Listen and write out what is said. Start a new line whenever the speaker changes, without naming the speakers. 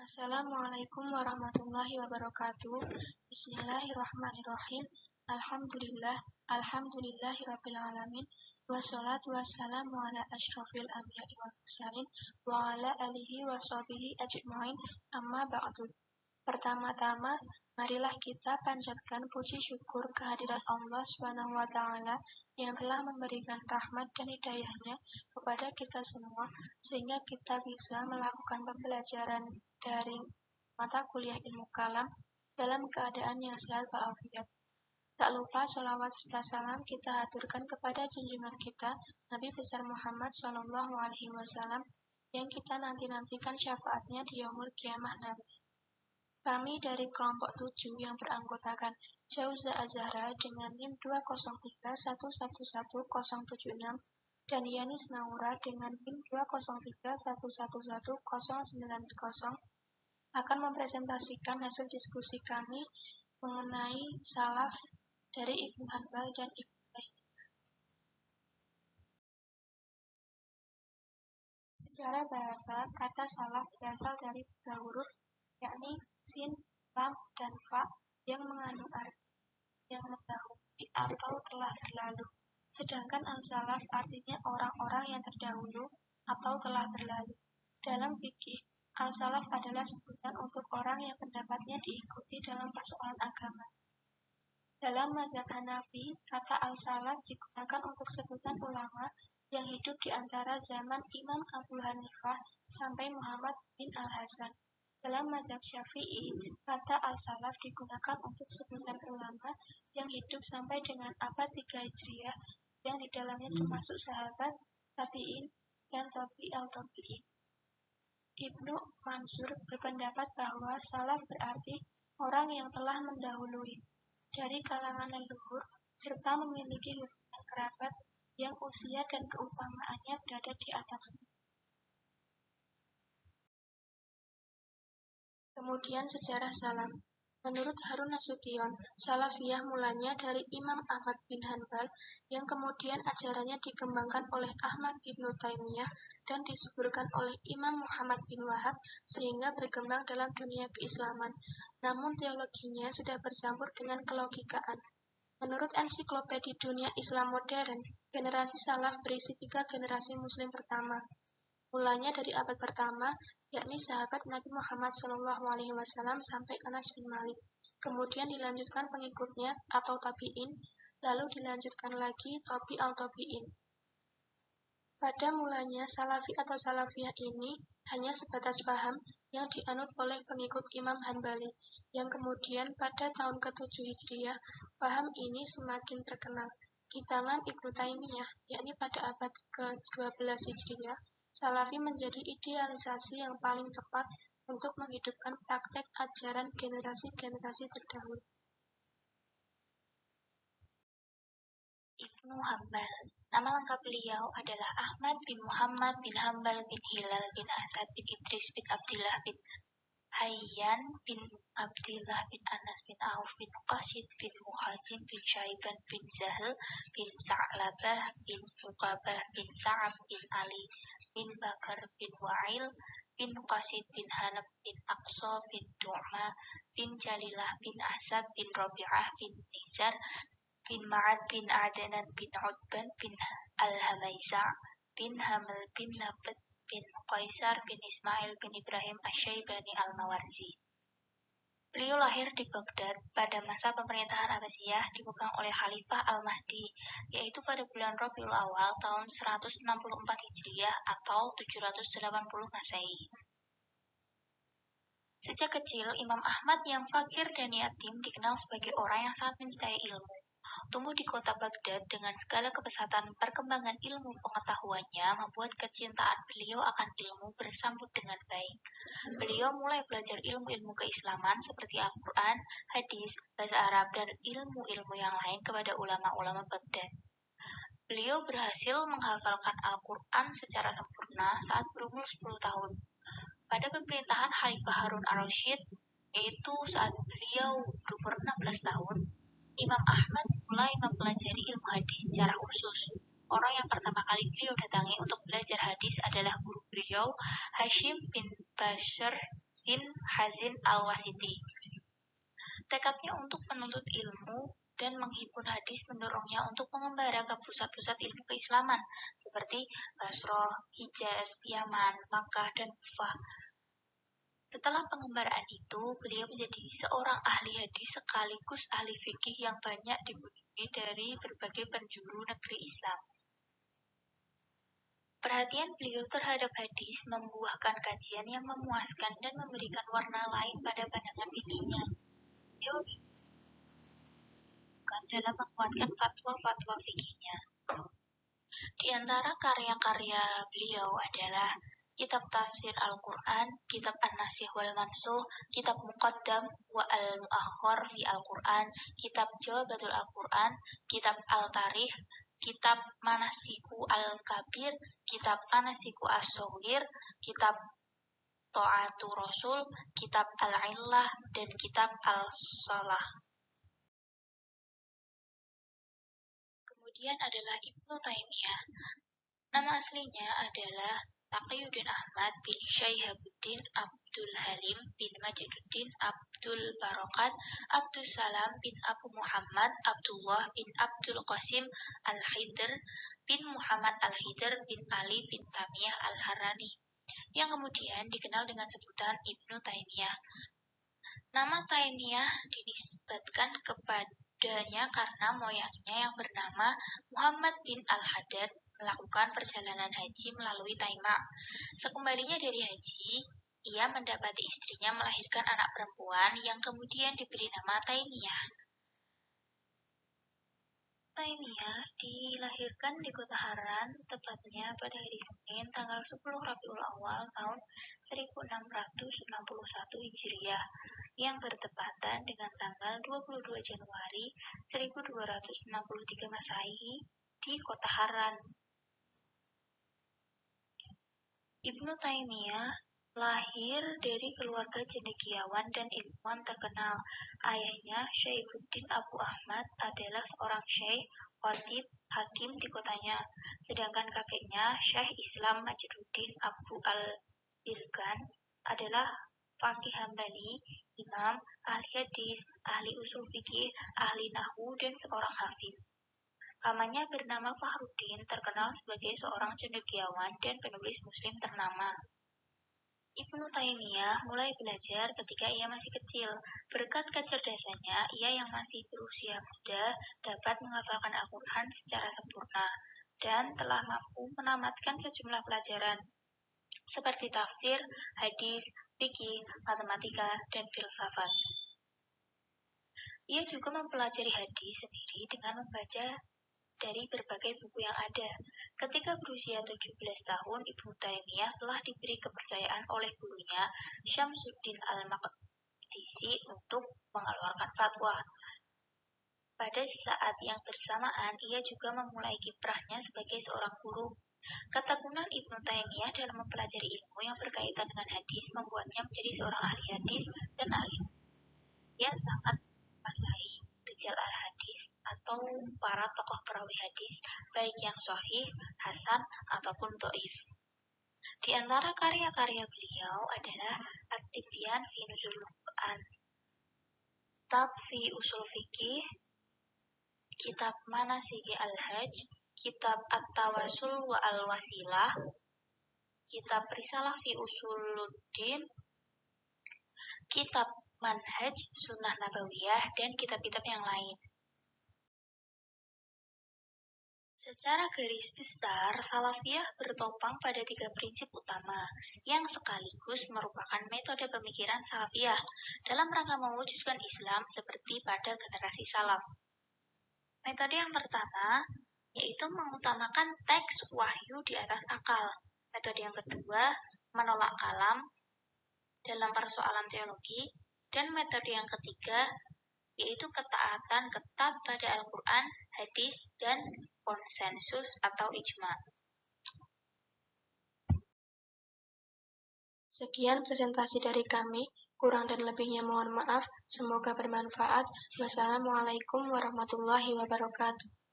Assalamualaikum warahmatullahi wabarakatuh. Bismillahirrahmanirrahim. Alhamdulillahirabbil alamin. Wassalatu wassalamu ala asyrofil anbiya'i wal mursalin wa ala alihi wa sahbihi ajma'in. Amma ba'du. Pertama-tama, marilah kita panjatkan puji syukur kehadirat Allah Subhanahu wa taala yang telah memberikan rahmat dan hidayahnya kepada kita semua sehingga kita bisa melakukan pembelajaran daring mata kuliah ilmu kalam dalam keadaan yang sehat walafiat. Tak lupa sholawat serta salam kita haturkan kepada junjungan kita Nabi besar Muhammad SAW yang kita nanti-nantikan syafaatnya di yaumul kiamah nanti. Kami dari kelompok 7 yang beranggotakan Jauza Azhara dengan NIM 203111076 dan Yanis Naura dengan NIM 203111090 akan mempresentasikan hasil diskusi kami mengenai salaf dari Ibnu Hanbal dan Ibnu Taimiyah. Secara bahasa, kata salaf berasal dari 3 huruf, yakni sin, lam, dan fa yang mengandung arti yang mendahului atau telah berlalu. Sedangkan al-salaf artinya orang-orang yang terdahulu atau telah berlalu. Dalam fikih, al-salaf adalah sebutan untuk orang yang pendapatnya diikuti dalam persoalan agama. Dalam mazhab Hanafi, kata al-salaf digunakan untuk sebutan ulama yang hidup di antara zaman Imam Abu Hanifah sampai Muhammad bin Al-Hasan. Dalam mazhab Syafi'i, kata al-salaf digunakan untuk sebutan ulama yang hidup sampai dengan abad 3 Hijriah yang di dalamnya termasuk sahabat, tabi'in, dan tabi'il. Ibnu Mansur berpendapat bahwa salaf berarti orang yang telah mendahului dari kalangan leluhur serta memiliki hubungan kerabat yang usia dan keutamaannya berada di atasnya. Kemudian sejarah salaf. Menurut Harun Nasution, Salafiyah mulanya dari Imam Ahmad bin Hanbal yang kemudian ajarannya dikembangkan oleh Ahmad Ibnu Taimiyah dan disuburkan oleh Imam Muhammad bin Wahab sehingga berkembang dalam dunia keislaman. Namun teologinya sudah bercampur dengan kelogikaan. Menurut ensiklopedi dunia Islam modern, generasi salaf berisi 3 generasi muslim pertama. Mulanya dari abad pertama, yakni sahabat Nabi Muhammad SAW sampai Anas bin Malik. Kemudian dilanjutkan pengikutnya atau tabi'in, lalu dilanjutkan lagi tabi'al-tabi'in. Pada mulanya, salafi atau salafiyah ini hanya sebatas paham yang dianut oleh pengikut Imam Hanbali, yang kemudian pada tahun ke-7 Hijriah, paham ini semakin terkenal. Di tangan Ibnu Taimiyah, yakni pada abad ke-12 Hijriah, Salafi menjadi idealisasi yang paling tepat untuk menghidupkan praktek ajaran generasi-generasi terdahulu.
Ibnu Hanbal. Nama lengkap beliau adalah Ahmad bin Muhammad bin Hanbal bin Hilal bin Asad bin Idris bin Abdillah bin Hayyan bin Abdillah bin Anas bin Auf bin Qasid bin Muhajin bin Syaiban bin Zahl bin Sa'labah bin Uqabah bin Sa'ab bin Ali bin Bakar bin Wa'il bin Qasid bin Hanab bin Aqsa bin Du'ma bin Jalilah bin Asad bin Rabi'ah bin Nizar bin Ma'ad bin Adanan bin Utban bin Al-Hamaisa bin Hamal bin Nabat bin Qaisar bin Ismail bin Ibrahim Asy-Syaibani Al-Mawarzi. Beliau lahir di Baghdad pada masa pemerintahan Abbasiyah dipegang oleh Khalifah Al-Mahdi, yaitu pada bulan Rabiul Awal tahun 164 Hijriah atau 780 Masehi. Sejak kecil, Imam Ahmad yang fakir dan yatim dikenal sebagai orang yang sangat mencintai ilmu. Tumbuh di kota Baghdad dengan segala kepesatan perkembangan ilmu pengetahuannya membuat kecintaan beliau akan ilmu bersambut dengan baik. Beliau mulai belajar ilmu-ilmu keislaman seperti Al-Quran, hadis, bahasa Arab, dan ilmu-ilmu yang lain kepada ulama-ulama Baghdad. Beliau berhasil menghafalkan Al-Quran secara sempurna saat berumur 10 tahun. Pada pemerintahan Khalifah Harun ar-Rasyid, yaitu saat beliau berumur 16 tahun, Imam Ahmad mulai mempelajari ilmu hadis secara khusus. Orang yang pertama kali beliau datangi untuk belajar hadis adalah guru beliau, Hashim bin Bashir bin Hazin al-Wasiti. Tekadnya untuk menuntut ilmu dan menghimpun hadis mendorongnya untuk mengembara ke pusat-pusat ilmu keislaman seperti Basrah, Hijaz, Yaman, Makkah, dan Kufah. Setelah pengembaraan itu, beliau menjadi seorang ahli hadis sekaligus ahli fikih yang banyak dikunjungi dari berbagai penjuru negeri Islam. Perhatian beliau terhadap hadis membuahkan kajian yang memuaskan dan memberikan warna lain pada pandangan fikihnya. Beliau dalam menguatkan fatwa-fatwa fikihnya. Di antara karya-karya beliau adalah Kitab Tafsir Al-Quran, Kitab An-Nasikh wal Mansukh, Kitab Muqaddam wa Al-Mu'akhkhar fi Al-Quran, Kitab Jawabatul Al-Quran, Kitab Al-Tarikh, Kitab Manasiku Al-Kabir, Kitab Manasiku As-Shaghir, Kitab Ta'atu Rasul, Kitab Al-Illah, dan Kitab Al-Salah. Kemudian adalah Ibnu Taimiyah. Nama aslinya adalah Taqiyuddin Ahmad bin Syaihabuddin Abdul Halim bin Majiduddin Abdul Barokat Abdul Salam bin Abu Muhammad Abdullah bin Abdul Qasim Al-Hidr bin Muhammad Al-Hidr bin Ali bin Tamiyah Al-Harani, yang kemudian dikenal dengan sebutan Ibnu Taimiyah. Nama Taimiyah dinisbatkan kepadanya karena moyangnya yang bernama Muhammad bin Al-Haddad melakukan perjalanan haji melalui Taima. Sekembalinya dari haji, ia mendapati istrinya melahirkan anak perempuan yang kemudian diberi nama Taimiyah. Taimiyah dilahirkan di kota Haran, tepatnya pada hari Senin tanggal 10 Rabiul Awal tahun 1661 Hijriah, yang bertepatan dengan tanggal 22 Januari 1263 Masehi di kota Haran. Ibnu Taimiyah lahir dari keluarga cendekiawan dan ilmuwan terkenal. Ayahnya, Syaifuddin Abu Ahmad, adalah seorang syekh, khatib, hakim di kotanya. Sedangkan kakeknya, Syekh Islam Majiduddin Abu al-Irgan, adalah faqih Hambali, imam, ahli hadis, ahli usul fikih, ahli nahwu, dan seorang hafiz. Pamannya bernama Fahruddin, terkenal sebagai seorang cendekiawan dan penulis muslim ternama. Ibnu Taimiyah mulai belajar ketika ia masih kecil. Berkat kecerdasannya, ia yang masih berusia muda dapat menghafalkan Al-Quran secara sempurna dan telah mampu menamatkan sejumlah pelajaran seperti tafsir, hadis, fikih, matematika, dan filsafat. Ia juga mempelajari hadis sendiri dengan membaca dari berbagai buku yang ada. Ketika berusia 17 tahun, Ibnu Taimiyah telah diberi kepercayaan oleh gurunya Syamsuddin Al-Maqdisi untuk mengeluarkan fatwa. Pada saat yang bersamaan, ia juga memulai kiprahnya sebagai seorang guru. Ketekunan Ibnu Taimiyah dalam mempelajari ilmu yang berkaitan dengan hadis membuatnya menjadi seorang ahli hadis dan ahli. Ia sangat menguasai rijal al-hadis atau para tokoh perawi hadis, baik yang sahih, hasan, ataupun dhaif. Di antara karya-karya beliau adalah At-Tibyan fi Nuzulul Quran, Kitab fi Usul Fikih, Kitab Manasiki Al-Hajj, Kitab At-Tawasul wa Al-Wasilah, Kitab Risalah fi Usuluddin, Kitab Manhaj Sunnah Nabawiyah, dan kitab-kitab yang lain. Secara garis besar, Salafiyah bertopang pada 3 prinsip utama, yang sekaligus merupakan metode pemikiran Salafiyah dalam rangka mewujudkan Islam seperti pada generasi salaf. Metode yang pertama, yaitu mengutamakan teks wahyu di atas akal. Metode yang kedua, menolak kalam dalam persoalan teologi. Dan metode yang ketiga, yaitu ketaatan ketat pada Al-Quran, hadis, dan konsensus atau ijma.
Sekian presentasi dari kami, kurang dan lebihnya mohon maaf, semoga bermanfaat. Wassalamualaikum warahmatullahi wabarakatuh.